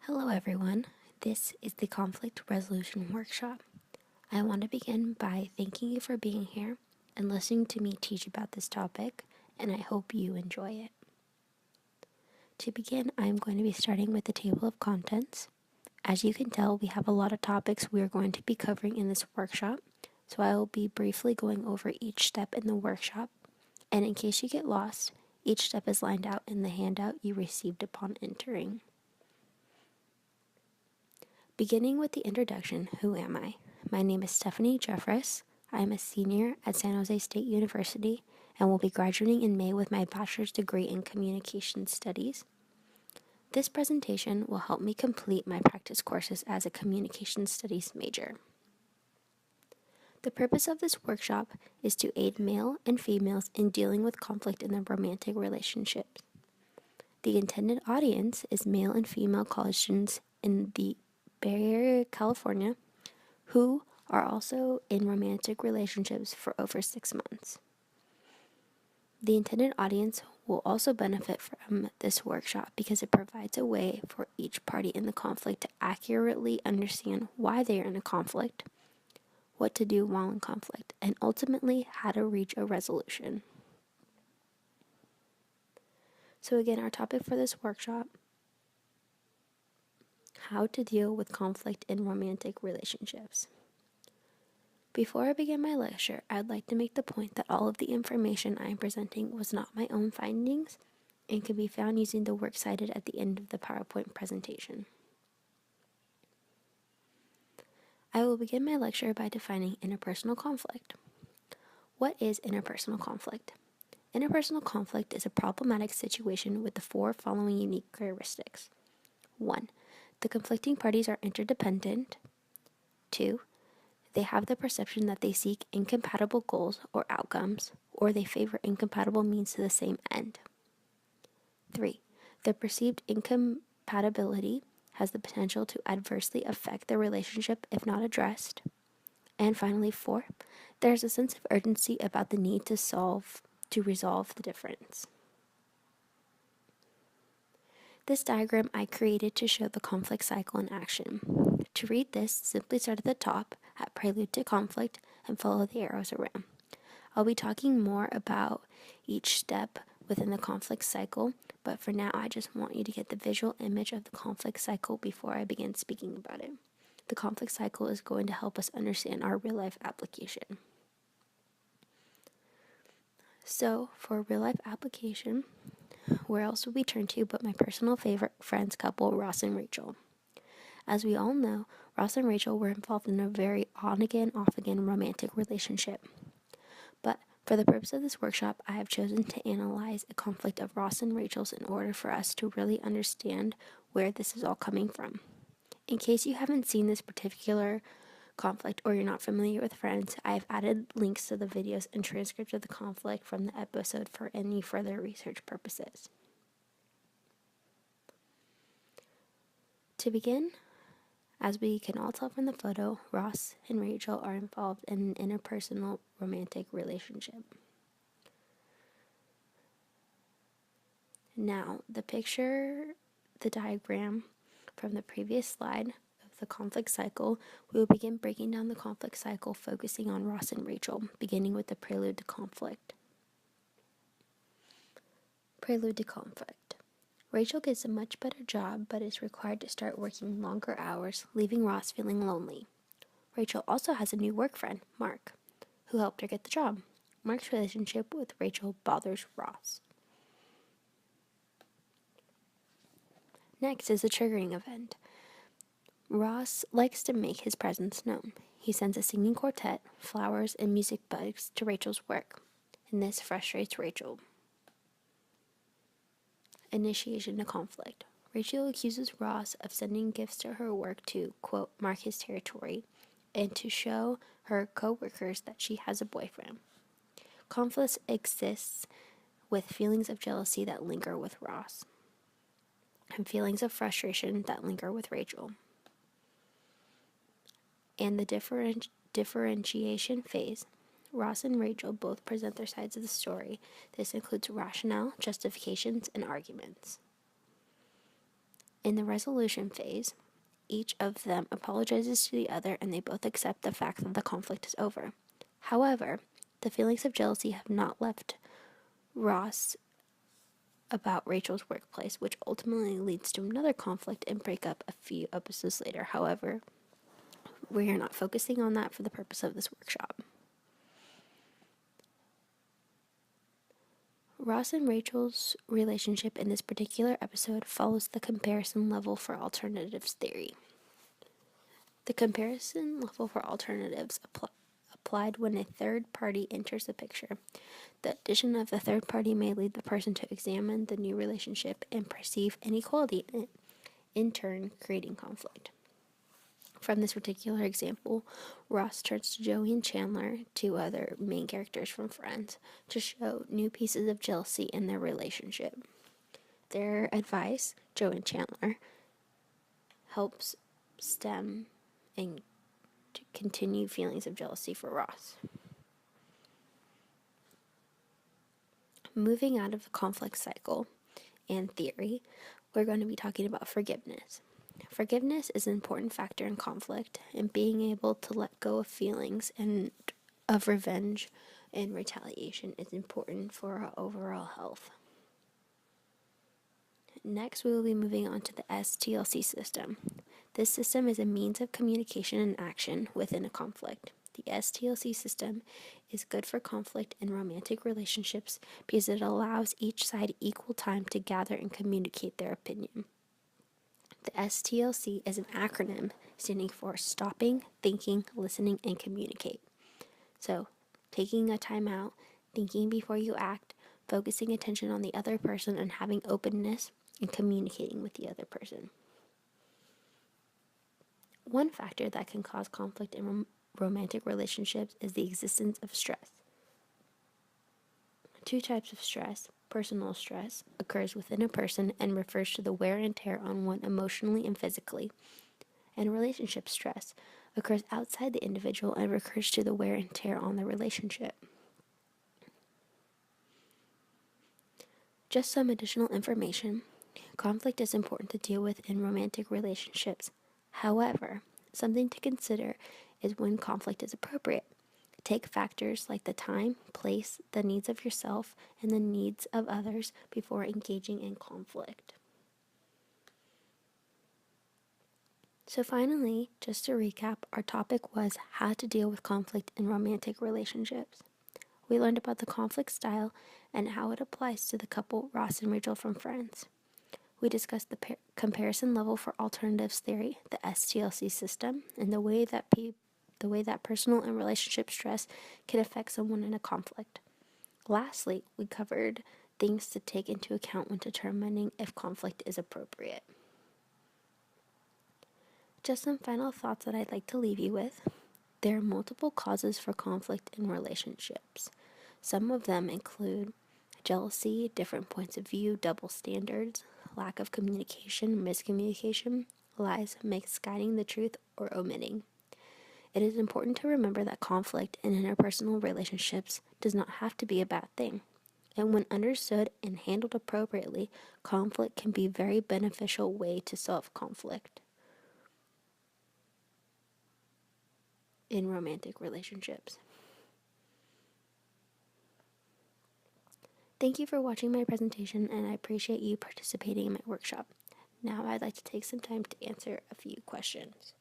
Hello everyone, this is the Conflict Resolution Workshop. I want to begin by thanking you for being here and listening to me teach about this topic, and I hope you enjoy it. To begin, I am going to be starting with the table of contents. As you can tell, we have a lot of topics we are going to be covering in this workshop, so I will be briefly going over each step in the workshop, and in case you get lost, each step is lined out in the handout you received upon entering. Beginning with the introduction, who am I? My name is Stephanie Jefferis. I am a senior at San Jose State University and will be graduating in May with my bachelor's degree in communication studies. This presentation will help me complete my practice courses as a communication studies major. The purpose of this workshop is to aid male and females in dealing with conflict in their romantic relationships. The intended audience is male and female college students in the Bay Area, California, who are also in romantic relationships for over 6 months. The intended audience will also benefit from this workshop because it provides a way for each party in the conflict to accurately understand why they are in a conflict, what to do while in conflict, and ultimately how to reach a resolution. So again, our topic for this workshop: how to deal with conflict in romantic relationships. Before I begin my lecture, I'd like to make the point that all of the information I am presenting was not my own findings and can be found using the work cited at the end of the PowerPoint presentation. I will begin my lecture by defining interpersonal conflict. What is interpersonal conflict? Interpersonal conflict is a problematic situation with the four following unique characteristics. 1. The conflicting parties are interdependent. 2. They have the perception that they seek incompatible goals or outcomes, or they favor incompatible means to the same end. 3. The perceived incompatibility has the potential to adversely affect the relationship if not addressed. And finally, 4. There is a sense of urgency about the need to resolve the difference. This diagram I created to show the conflict cycle in action. To read this, simply start at the top at prelude to conflict and follow the arrows around. I'll be talking more about each step within the conflict cycle, but for now I just want you to get the visual image of the conflict cycle before I begin speaking about it. The conflict cycle is going to help us understand our real-life application. So, for real-life application, where else would we turn to but my personal favorite friends couple, Ross and Rachel? As we all know, Ross and Rachel were involved in a very on-again, off-again romantic relationship. But for the purpose of this workshop, I have chosen to analyze a conflict of Ross and Rachel's in order for us to really understand where this is all coming from. In case you haven't seen this particular conflict or you're not familiar with Friends, I have added links to the videos and transcript of the conflict from the episode for any further research purposes. To begin, as we can all tell from the photo, Ross and Rachel are involved in an interpersonal romantic relationship. Now, the diagram from the previous slide the conflict cycle, we will begin breaking down the conflict cycle, focusing on Ross and Rachel, beginning with the prelude to conflict. Prelude to conflict. Rachel gets a much better job, but is required to start working longer hours, leaving Ross feeling lonely. Rachel also has a new work friend, Mark, who helped her get the job. Mark's relationship with Rachel bothers Ross. Next is the triggering event. Ross likes to make his presence known. He sends a singing quartet, flowers, and music bugs to Rachel's work, and this frustrates Rachel. Initiation to conflict. Rachel accuses Ross of sending gifts to her work to, quote, mark his territory, and to show her co-workers that she has a boyfriend. Conflict exists with feelings of jealousy that linger with Ross, and feelings of frustration that linger with Rachel. And the differentiation phase. Ross and Rachel both present their sides of the story. This includes rationale, justifications, and arguments. In the resolution phase, each of them apologizes to the other and they both accept the fact that the conflict is over. However, the feelings of jealousy have not left Ross about Rachel's workplace, which ultimately leads to another conflict and breakup a few episodes later. However, we are not focusing on that for the purpose of this workshop. Ross and Rachel's relationship in this particular episode follows the comparison level for alternatives theory. The comparison level for alternatives applied when a third party enters the picture. The addition of the third party may lead the person to examine the new relationship and perceive inequality in it, in turn creating conflict. From this particular example, Ross turns to Joey and Chandler, two other main characters from Friends, to show new pieces of jealousy in their relationship. Their advice, Joey and Chandler, helps stem and to continue feelings of jealousy for Ross. Moving out of the conflict cycle and theory, we're going to be talking about forgiveness. Forgiveness is an important factor in conflict, and being able to let go of feelings and of revenge and retaliation is important for our overall health. Next, we will be moving on to the STLC system. This system is a means of communication and action within a conflict. The STLC system is good for conflict in romantic relationships because it allows each side equal time to gather and communicate their opinion. The STLC is an acronym standing for Stopping, Thinking, Listening, and Communicate. So, taking a time out, thinking before you act, focusing attention on the other person, and having openness and communicating with the other person. One factor that can cause conflict in romantic relationships is the existence of stress. Two types of stress. Personal stress occurs within a person and refers to the wear and tear on one emotionally and physically. And relationship stress occurs outside the individual and refers to the wear and tear on the relationship. Just some additional information. Conflict is important to deal with in romantic relationships. However, something to consider is when conflict is appropriate. Take factors like the time, place, the needs of yourself, and the needs of others before engaging in conflict. So finally, just to recap, our topic was how to deal with conflict in romantic relationships. We learned about the conflict style and how it applies to the couple Ross and Rachel from Friends. We discussed the comparison level for alternatives theory, the STLC system, and the way that personal and relationship stress can affect someone in a conflict. Lastly, we covered things to take into account when determining if conflict is appropriate. Just some final thoughts that I'd like to leave you with. There are multiple causes for conflict in relationships. Some of them include jealousy, different points of view, double standards, lack of communication, miscommunication, lies, misguiding the truth, or omitting. It is important to remember that conflict in interpersonal relationships does not have to be a bad thing. And when understood and handled appropriately, conflict can be a very beneficial way to solve conflict in romantic relationships. Thank you for watching my presentation, and I appreciate you participating in my workshop. Now I'd like to take some time to answer a few questions.